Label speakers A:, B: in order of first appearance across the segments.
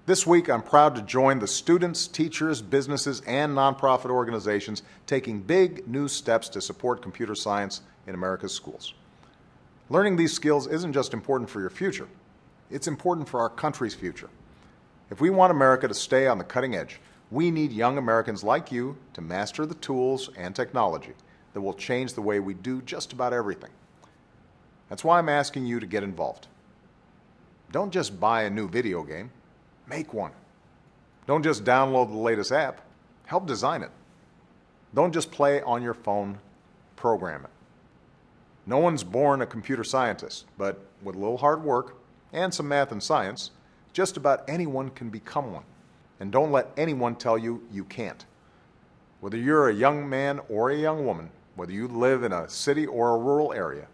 A: This week, I'm proud to join the students, teachers, businesses, and nonprofit organizations taking big new steps to support computer science in America's schools. Learning these skills isn't just important for your future, it's important for our country's future. If we want America to stay on the cutting edge, we need young Americans like you to master the tools and technology that will change the way we do just about everything. That's why I'm asking you to get involved. Don't just buy a new video game. Make one. Don't just download the latest app. Help design it. Don't just play on your phone. Program it. No one's born a computer scientist, but with a little hard work and some math and science, just about anyone can become one. And don't let anyone tell you you can't. Whether you're a young man or a young woman, whether you live in a city or a rural area,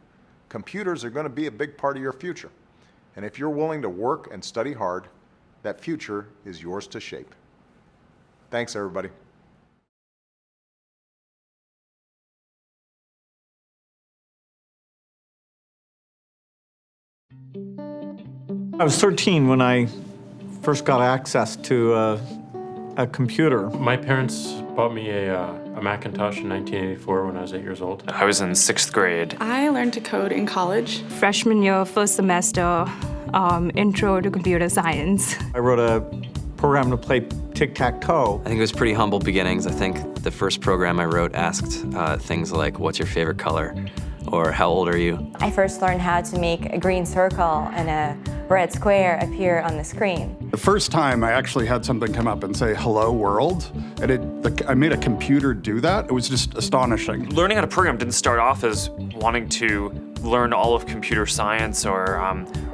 A: computers are going to be a big part of your future. And if you're willing to work and study hard, that future is yours to shape. Thanks, everybody.
B: I was 13 when I first got access to a computer.
C: My parents bought me a Macintosh in 1984 when I was 8 years old. I was in 6th grade.
D: I learned to code in college.
E: Freshman year, first semester, intro to computer science.
B: I wrote a program to play tic-tac-toe.
F: I think it was pretty humble beginnings. I think the first program I wrote asked things like, what's your favorite color? Or how old are you?
G: I first learned how to make a green circle and a red square appear on the screen.
H: The first time I actually had something come up and say, hello world, and I made a computer do that. It was just astonishing.
C: Learning how to program didn't start off as wanting to learn all of computer science or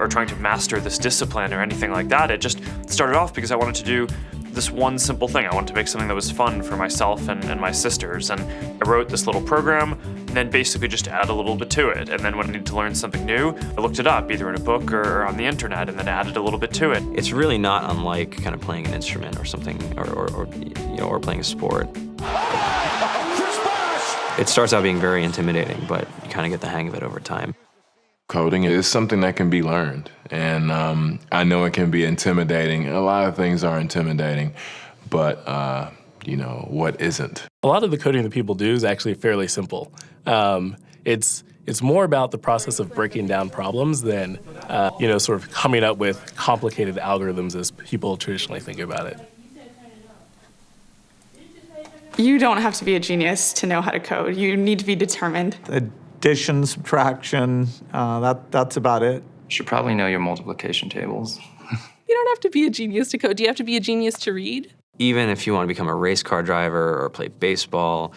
C: trying to master this discipline or anything like that. It just started off because I wanted to do this one simple thing. I wanted to make something that was fun for myself and my sisters. And I wrote this little program and then basically just add a little bit to it. And then when I needed to learn something new, I looked it up either in a book or on the internet and then added a little bit to it.
F: It's really not unlike kind of playing an instrument or something, or playing a sport. It starts out being very intimidating, but you kind of get the hang of it over time.
I: Coding is something that can be learned, and I know it can be intimidating. A lot of things are intimidating, but what isn't?
J: A lot of the coding that people do is actually fairly simple. It's more about the process of breaking down problems than sort of coming up with complicated algorithms as people traditionally think about it.
D: You don't have to be a genius to know how to code. You need to be determined.
B: Addition, subtraction, that's about it.
K: You should probably know your multiplication tables.
L: You don't have to be a genius to code. Do you have to be a genius to read?
F: Even if you want to become a race car driver or play baseball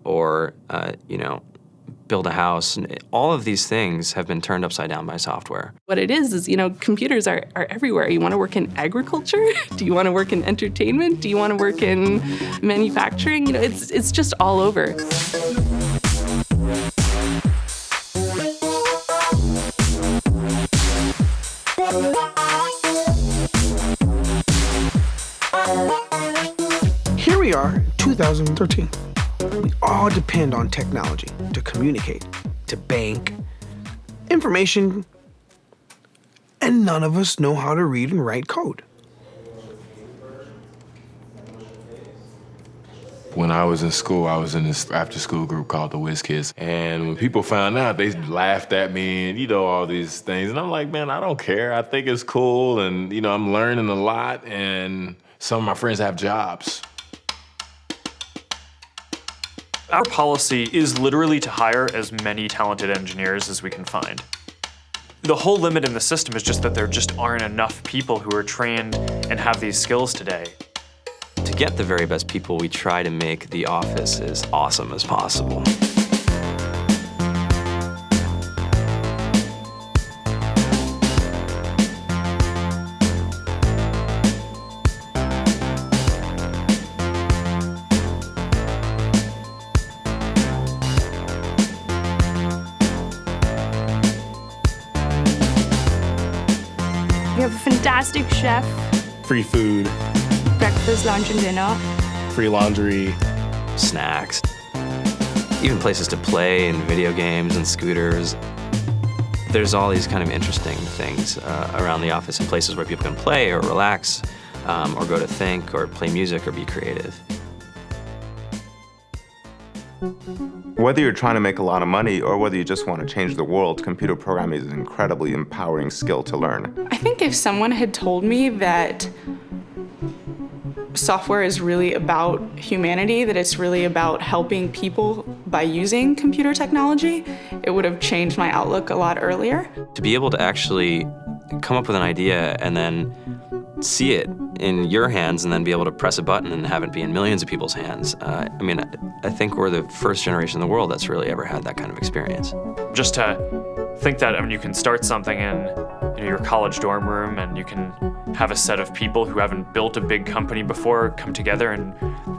F: or build a house, all of these things have been turned upside down by software.
L: What it is computers are everywhere. You want to work in agriculture? Do you want to work in entertainment? Do you want to work in manufacturing? It's just all over.
M: Here we are, 2013. We all depend on technology to communicate, to bank, information, and none of us know how to read and write code.
I: When I was in school, I was in this after-school group called the Whiz Kids. And when people found out, they laughed at me and, all these things. And I'm like, man, I don't care. I think it's cool. And, I'm learning a lot. And some of my friends have jobs.
C: Our policy is literally to hire as many talented engineers as we can find. The whole limit in the system is just that there just aren't enough people who are trained and have these skills today.
F: To get the very best people, we try to make the office as awesome as possible.
E: We have a fantastic chef.
J: Free food.
E: Breakfast, lunch, and dinner.
J: Free laundry.
F: Snacks. Even places to play and video games and scooters. there's all these kind of interesting things around the office and places where people can play or relax or go to think or play music or be creative.
N: Whether you're trying to make a lot of money or whether you just want to change the world, computer programming is an incredibly empowering skill to learn.
D: I think if someone had told me that software is really about humanity, that it's really about helping people by using computer technology, it would have changed my outlook a lot earlier.
F: To be able to actually come up with an idea and then see it in your hands and then be able to press a button and have it be in millions of people's hands. I mean, I think we're the first generation in the world that's really ever had that kind of experience.
C: Just to think that, I mean, you can start something in your college dorm room and you can have a set of people who haven't built a big company before come together and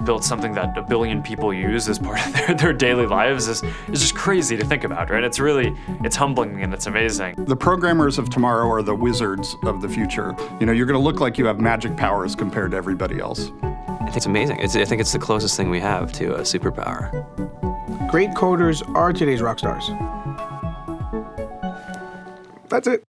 C: build something that 1 billion people use as part of their daily lives is just crazy to think about, right? It's humbling and it's amazing.
H: The programmers of tomorrow are the wizards of the future. You know, you're going to look like you have magic powers compared to everybody else.
F: I think it's amazing. I think it's the closest thing we have to a superpower.
M: Great coders are today's rock stars. That's it.